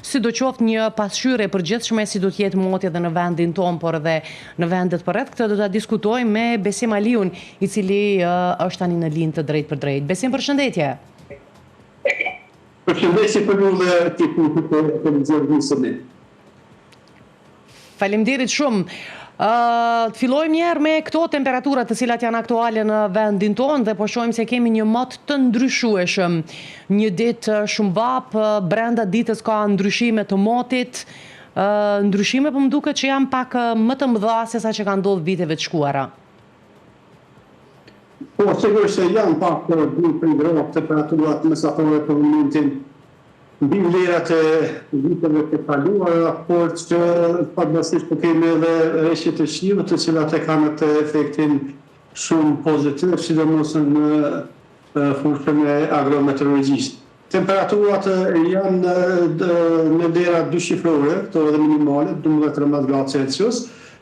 sidoqoftë një pasqyrë e përgjithshme si do të jetë moti edhe në vendin tonë, por edhe në vendet përreth. Këtë do ta diskutojmë me Besim Aliun, i cili është tani në linë të drejtë për drejtë. Besim, përshëndetje. Përshëndetje për ju dhe ekipin të televizionit. Faleminderit shumë. Të fillojmë njerë me këto temperaturat të cilat janë aktuale në vendin tonë dhe po shohim se kemi një mot të ndryshueshëm. Një ditë shumë vapë, brenda ditës ka ndryshime të motit, ndryshime po më duket që janë pak më të mëdha se sa që ka ndodhur viteve të shkuara. Po, sigurisht se janë pak për ngrohtë temperaturat mesatare për momentin mbi vlerat e viteve të kaluara, por që fatmirësisht po kemi edhe rreshtet e shiut të cilat e kanë atë efektin shumë pozitiv, sidomos në fushën e agrometeorologjisë. Temperaturat janë në dera dyshifrore, këto edhe minimale, 12-13 gradë Celsius,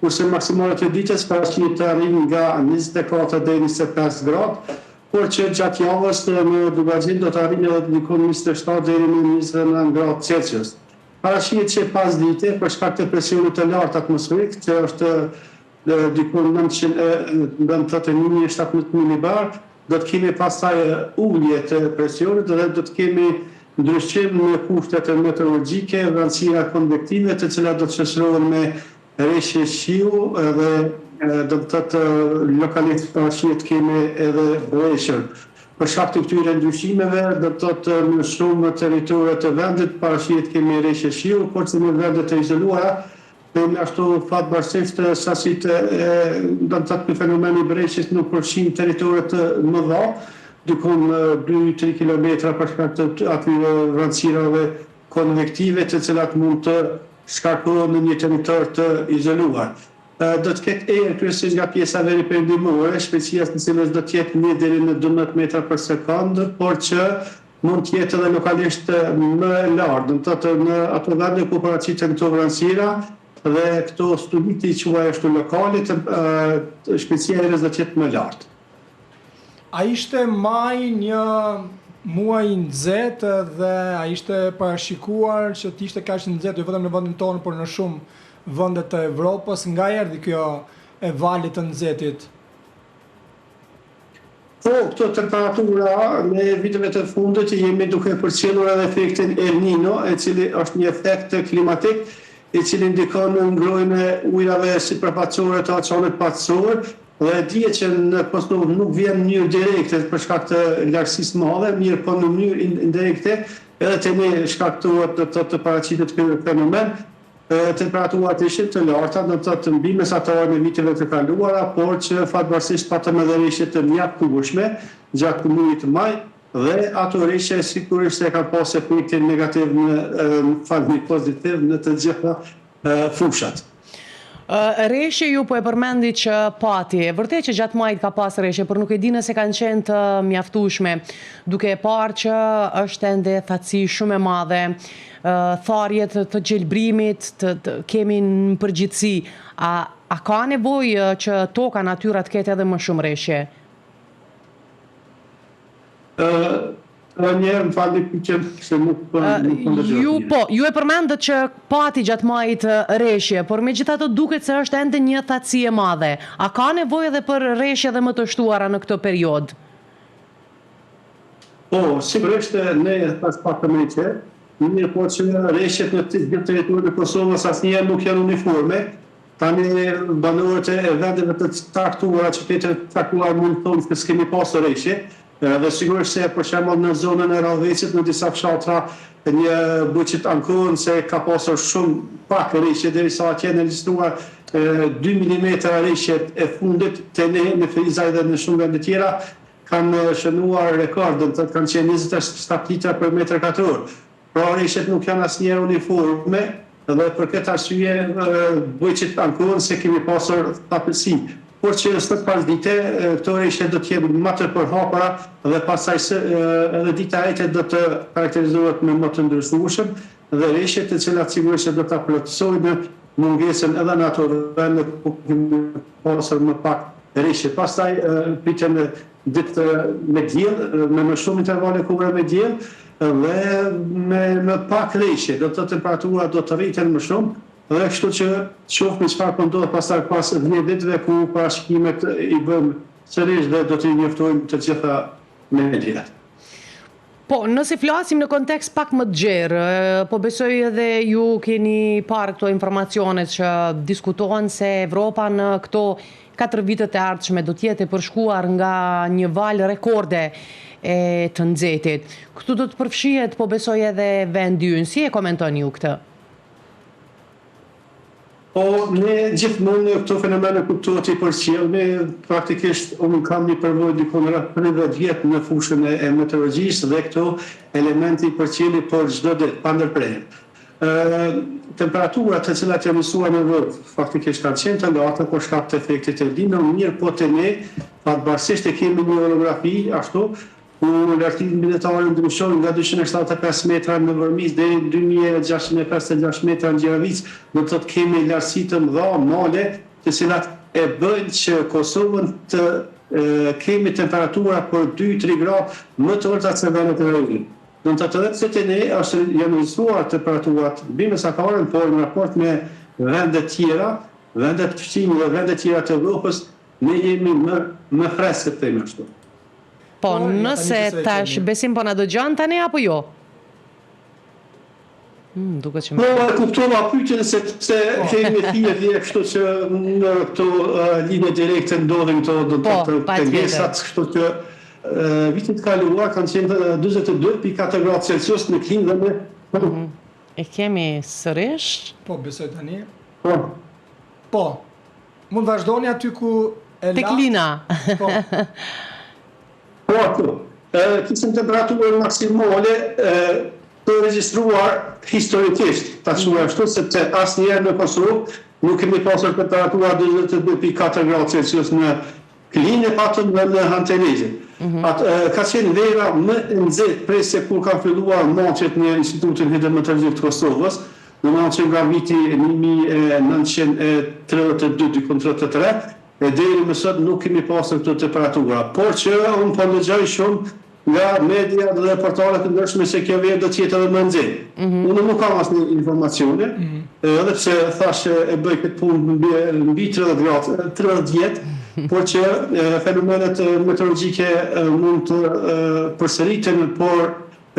kurse maksimalet e ditës paraqiten të arrijnë nga 24 deri 25 gradë, por që gjatë javës në Dugazin do të arrijnë edhe dikon 27 deri në 29 gradë Celsius. Paraqiten që pas dite, për shkak të presionit të lartë atmosferik, që është dikon 931-17 milibar, do të kemi pastaj ulje të presionit dhe do të kemi ndryshim në kushtet meteorologjike, vranësira konvektive, të cilat do të shoqërohen me rreshje shiu dhe do të thotë lokalisht paraqit kemi edhe breshër. Për shkak të këtyre ndryshimeve, do të thotë në shumë territore të vendit paraqit kemi rreshje shiu, por që në vendet e izoluara, dhe ashtu fatmirësisht sasitë do të thotë fenomeni i breshjes nuk përfshin territore të mëdha, dikon 2-3 kilometra për shkak të atyre vranësirave konvektive të cilat mund të shkarkohen në një territor të izoluar. Do të ketë erë kryesisht nga pjesa veri perëndimore, shpejtësia e cilës do të jetë 1 deri në 12 metra për sekond, por që mund të jetë edhe lokalisht më e lartë, do të thotë në ato vende ku paraqiten këto vranësira dhe këto studit i quaj ashtu lokale, shpejtësia e erës do të jetë më lartë. A ishte maj një muaj nxehtë dhe a ishte parashikuar që të ishte kaq nxehtë jo vetëm në vendin tonë, por në shumë vendet të Evropës? Nga erdhi kjo e valit të nxehtit? Po, këto temperatura në viteve të fundit jemi duke përcjellur edhe efektin El Nino, e cili është një efekt klimatik i cili ndikon në ngrohjen e ujrave sipërfaqësore të oqeanit patësor, dhe dihet që në Kosovë nuk vjen në mënyrë direkte për shkak të lartësisë madhe, mirë po në mënyrë indirekte edhe të ne shkaktohet të paraqitet ky fenomen. Temperaturat ishin të larta, do të thotë mbi mesatare me viteve të kaluara, por që fatmirësisht patëm edhe rreshje të mjaftëshme gjatë muajit maj, dhe ato rreshje sigurisht e kanë pasur efektin negativ në fakt pozitiv në të gjitha fushat. Rreshje ju po e përmendi që pati, e vërtet që gjatë majit ka pas rreshje, por nuk e di nëse kanë qenë të mjaftueshme, duke e parë që është ende thatësi shumë e madhe, tharjet të gjelbrimit kemi në përgjithësi. A ka nevojë që toka natyra të ketë edhe më shumë rreshje? Ju e përmendët që pati gjatë majit rreshje, por megjithatë duket se është ende një thatësi e madhe. A ka nevojë edhe për rreshje dhe më të shtuara në këtë periudhë? Po, sigurisht ne pas pak të meqe, mirë po që rreshjet në të gjithë territorin e Kosovës asnjëherë nuk janë uniforme. Tani banorët e vendeve të caktuara, qytete të caktuara mund të thonë se s'kemi pasur rreshje. Dhe sigurisht se për shembull në zonën e Radhëvecit në disa fshatra një buqit ankon se ka pasur shumë pak rreshje derisa atje në ekzistuar 2 mm rreshje e fundit të ne në Frizaj dhe në shumë vende tjera kanë shënuar rekordin, të kanë qenë 27 litra për metër katror. Pra rreshjet nuk janë asnjëherë uniforme dhe për këtë arsye buqit ankon se kemi pasur tapësi. Por që sot pas dite, këto rreshje do të jenë më të përhapura dhe pastaj edhe dita e do të karakterizohet me më të ndryshueshëm dhe rreshjet të cilat sigurisht do ta plotësojnë mungesën edhe në ato vende ku kemi pasur më pak rreshje. Pastaj pritet ditë me diell, me më shumë intervale kohore me diell, dhe me pak reshje, do të temperatura do të rriten më shumë, dhe kështu që shohim çfarë po ndodh pastaj pas 10 ditëve ku parashikimet i bëm sërish dhe do t'i njoftojmë të gjitha mediat. Po, nëse flasim në kontekst pak më të gjerë, po besoj edhe ju keni parë këto informacionet që diskutohen se Evropa në këto 4 vitet e ardhshme do t'jetë e përshkuar nga një val rekorde e të nxehtit. Këtu do të përfshihet, po besoj edhe vendi ynë. Si e komentoni ju këtë? Po, ne gjithmonë këto fenomene kuptohet i përcjell, ne praktikisht unë kam një përvojë dikon rreth 30 vjet në fushën e meteorologjisë dhe këto elementi i përcjelli për çdo ditë pa ndërprerje. Temperaturat të cilat janë mësuar në Evropë faktikisht kanë qenë të larta për shkak të efektit El Niño, mirë po të ne fatbarësisht e kemi një orografi ashtu ku lartësinë mbinetare ndryshon nga 275 metra në Vërmis deri 2656 metra në Gjeravic, do të thotë kemi lartësi të mëdha male, të cilat e bëjnë që Kosovën të kemi temperatura për 2-3 gradë më të ulta se vendet e rrugës. Do të thotë se te ne janë mësuar temperaturat mbi mesataren, por në raport me vendet tjera, vendet të fqinjë dhe vendet tjera të Evropës, ne jemi më freskët të themi ashtu. Po, nëse tash besim po na dëgjon tani apo jo? Duket që Po, e kuptova pyetjen sepse kemi thirrje kështu që në këto linje direkte ndodhin këto do të thotë tendencat, kështu që vitin e kaluar kanë qenë 42.4 gradë Celsius në klimë dhe me... E kemi sërish? Po, besoj tani. Po, mund vazhdoni aty ku e tek Lina. Po. Po, ato. Kisim temperaturën maksimale të regjistruar historikisht, ta quaj ashtu, sepse asnjëherë në Kosovë nuk kemi pasur temperatura 42.4 gradë Celsius në Klinë, patëm dhe në Hantelezin. Ka qenë vera më nxehtë prej se kur ka filluar moqet në Institutin Hidrometeorologjik të Kosovës, në moqet nga viti 1932-33, e deri më sot nuk kemi pasur këtë temperatura. Por që unë po ndëgjoj shumë nga media dhe portalet të ndryshme se kjo verë do të jetë edhe më nxehtë. Unë nuk kam asnjë informacione, edhe pse thashë e bëj këtë punë mbi 30 gradë, 30 vjet, por që fenomenet meteorologjike mund të përsëriten, por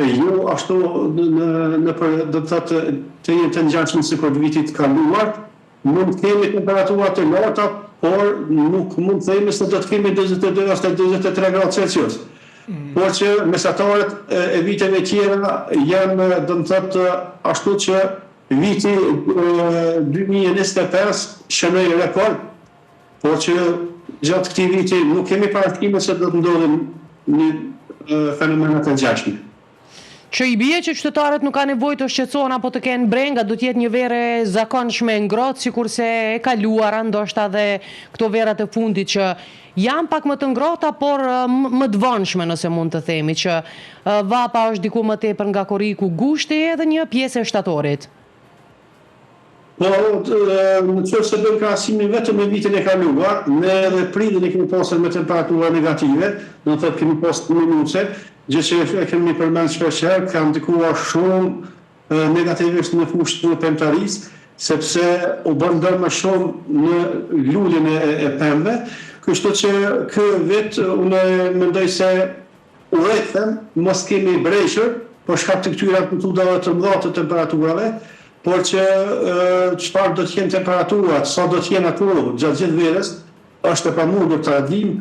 jo ashtu do të thotë të jenë të ngjashme sikur vitit kaluar. Mund të kemi temperatura të larta, por nuk mund të themi se do të kemi 22 ose 23 gradë Celsius. Por që mesatarët e viteve tjera janë, do të thotë, ashtu që viti 2025 shënoi rekord, por që gjatë këtij viti nuk kemi parashikime se do të ndodhin një fenomene të ngjashme. Që i bie që qytetarët nuk ka nevojë të shqetësohen apo të kenë brenga, do të jetë një verë e zakonshme ngrohtë, sikurse e kaluara, ndoshta dhe këto verat e fundit që janë pak më të ngrohta, por më të vonshme, nëse mund të themi, që vapa është diku më tepër nga korriku gushti edhe një pjesë e shtatorit. Po, në qoftë se bëjmë krahasimin vetëm me vitin e kaluar, ne edhe prilin e kemi pasur me temperatura negative, do të thotë kemi pasur minuse, gjë që e kemi përmend shpesh, ka ndikuar shumë negativisht në fushën e pemtarisë, sepse u bën më shumë në luljen e pemëve, kështu që ky vit unë mendoj se urrejtem mos kemi breshur, por shkak të këtyre amplitudave të mëdha të temperaturave, por që çfarë do të jenë temperaturat, sa do të jenë ato gjatë gjithë verës, është e pamundur të dimë,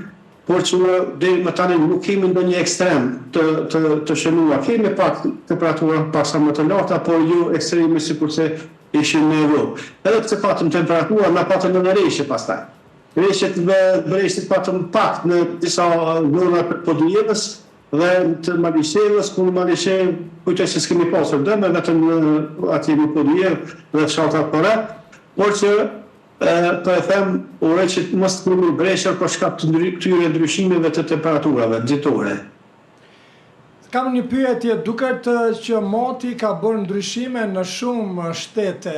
por që deri më tani nuk kemi ndonjë ekstrem të shënuar. Kemi pak temperatura pasa më të larta, por jo ekstreme sikurse ishin në Evropë. Edhe pse patëm temperatura, na patëm në reshje pastaj. Reshjet breshtit patëm pak në disa zona të Podujevës dhe të Malishevës, ku në Malishevë kujtoj se s'kemi pasur dëme, vetëm atje në Podujevë dhe fshatra Pore, por që po e them uroj që mos të kemi breshër për shkak të këtyre ndryshimeve të temperaturave ditore. Kam një pyetje, duket që moti ka bërë ndryshime në shumë shtete,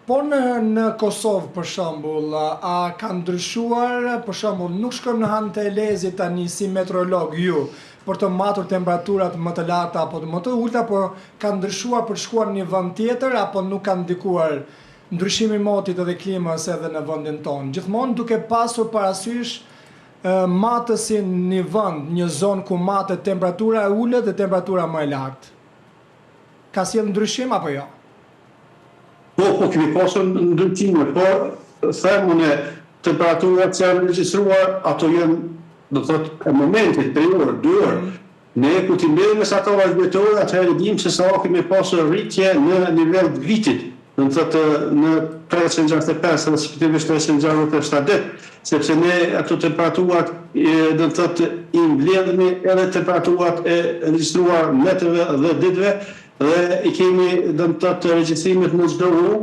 po në Kosovë për shembull, a ka ndryshuar, për shembull, nuk shkojmë në Hantelezi tani si meteorolog ju, për të matur temperaturat më të larta apo më të ulta, por kanë ndryshuar për të shkuar në një vend tjetër apo nuk kanë ndikuar ndryshimi i motit edhe klimës edhe në vendin tonë. Gjithmonë duke pasur parasysh matësin një vend, një zonë ku matet temperatura e ulët dhe temperatura më e lartë. Ka sjell ndryshim apo jo? Po, kemi pasur ndryshime, por themun e temperaturat që janë regjistruar, ato janë, do të thotë, e momentit, 3 orë, 2 orë. Ne ku t'i mbledhim mesatarë vjetore, atëherë dim se sa kemi pasur rritje në nivel të vitit, do të thotë në 365 respektivisht 367, sepse ne ato temperaturat do të thotë i mbledhemi edhe temperaturat e regjistruar netëve dhe ditëve, dhe i kemi do të thotë regjistrimet në çdo orë,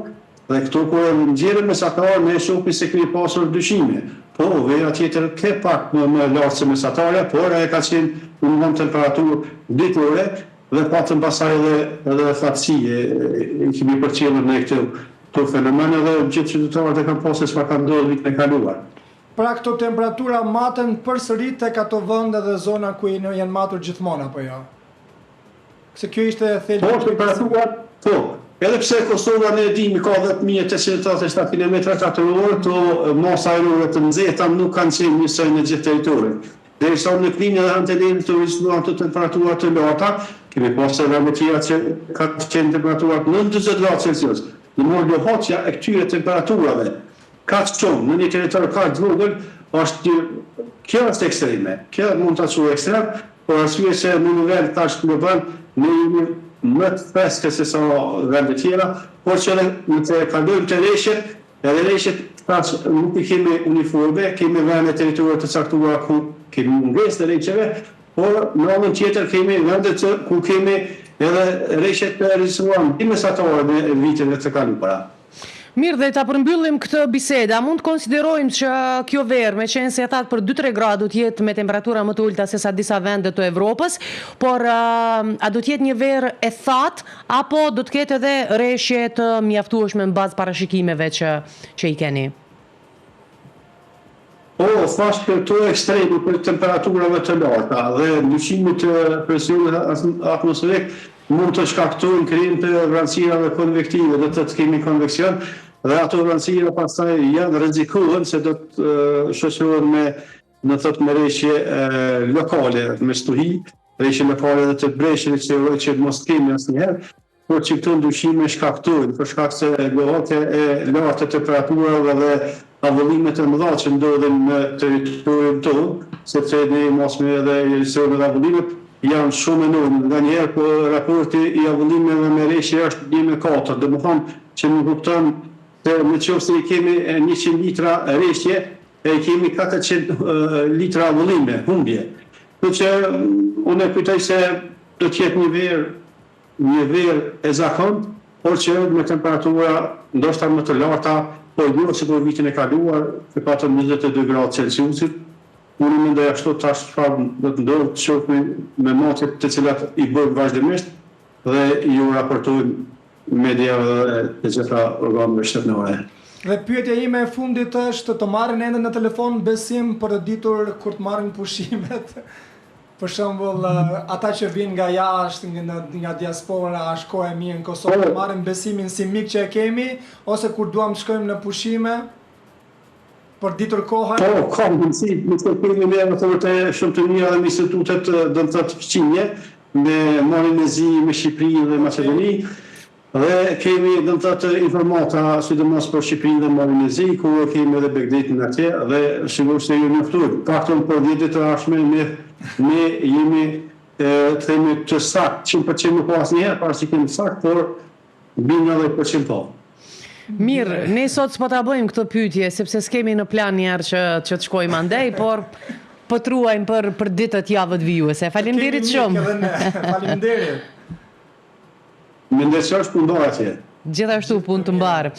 dhe këtu kur e nxjerrim mesatarë ne shohim se kemi pasur dyshime. Po, vera tjetër ke pak më lartë se mesatare, por e ka qenë në temperaturë ditore dhe patëm pasaj edhe fatësie i kemi përcjellur në këto fenomene dhe gjithë qytetarët e kanë pasur çfarë ka ndodhur vitin e kaluar. Pra këto temperatura maten përsëri tek ato vende dhe zona ku janë matur gjithmonë apo jo? Se kjo ishte thelbi. Po, temperaturat, po. Edhe pse Kosova ne dimi ka 10.837 km2, to masa ajrore të nxehta nuk kanë qenë njësoj në gjithë territorin. Derisa në Klinj dhe Antelin të regjistruar të temperaturat të larta, kemi pasur edhe tjera që kanë qenë temperaturat në 40 gradë Celsius. Në Mordohoqja e këtyre temperaturave ka shumë në një territor ka të vogël, kjo është ekstreme. Kjo mund ta quajë ekstrem, por arsye se në nivel tash global ne jemi më të freske se sa vende tjera, por që në të kalojmë të reshjet, edhe reshjet tash nuk i kemi uniforme, kemi vende teritorit të caktuara ku kemi mungesë të reshjeve, por në anën tjetër kemi vende ku kemi edhe reshjet të regjistruar mesatare në viteve të kaluara. Mirë, dhe ta përmbyllim këtë bisedë, a mund të konsiderojmë që kjo verë, me qenë se e thatë për 2-3 gradë do t'jetë me temperatura më të ulta se sa disa vende të Evropës, por a do t'jetë një verë e thatë, apo do t'ketë edhe reshje të mjaftueshme në bazë parashikimeve që i keni? Po, thash që këto ekstremi për temperaturave të larta dhe ndryshimit të presionit atmosferik mund të shkaktojnë krijim të vranësirave konvektive, do të kemi konveksion, dhe ato vranësira pastaj janë rrezikohen se do të shoqërohen me rreshje lokale, me stuhi, rreshje lokale dhe të breshjes që mos kemi asnjëherë, por që këto ndryshime shkaktojnë për shkak se llojet e larta të temperaturave dhe avollimet e mëdha që ndodhin në territorin tonë, sepse ne mosme edhe regjistrojmë edhe avollimet janë shumë enorme. Nganjëherë po raporti i avollimeve me rreshje është 1/4, do të thonë që nuk kupton se nëse i kemi 100 litra rreshje, e kemi 400 litra avollime, humbje. Kështu që unë kujtoj se do të jetë një verë e zakontë, por që me temperatura ndoshta më të larta, po jo si për vitin e kaluar, që patëm 22 gradë Celsiusit. Unë mendoj ashtu tash çfarë do të ndodhë të shohim me matjet të cilat i bëjmë vazhdimisht dhe ju raportojnë mediave dhe të gjitha organeve shtetërore. Dhe pyetja ime e fundit është të marrin ende në telefon besim për të ditur kur të marrin pushimet. Për shembull, ata që vinë nga jashtë, nga diaspora, është kohë e mirë në Kosovë, të marrin besimin si mik që e kemi, ose kur duam të shkojmë në pushime, për ditur kohën? Po, ka mundësi, nëse kemi ne të shumë të mira dhe me institutet do të thotë fqinje, me Marinezi, me Shqipëri dhe Maqedoni, dhe kemi do të thotë informata sidomos për Shqipërinë dhe Marinezi, ku kemi edhe Begdetin atje dhe sigurisht e jemi njoftuar. Paktën për 10 ditë të ardhshme ne jemi të themi të saktë, 100% nuk po asnjëherë, para se kemi saktë, por mbi 90% po. Mirë, ne sot s'po ta bëjmë këtë pyetje, sepse s'kemi në plan njerë që të shkojmë andej, por po truajmë për ditët javët vijuese. Faleminderit shumë. Faleminderit. Mendoj se është punë atje. Gjithashtu punë të mbarë.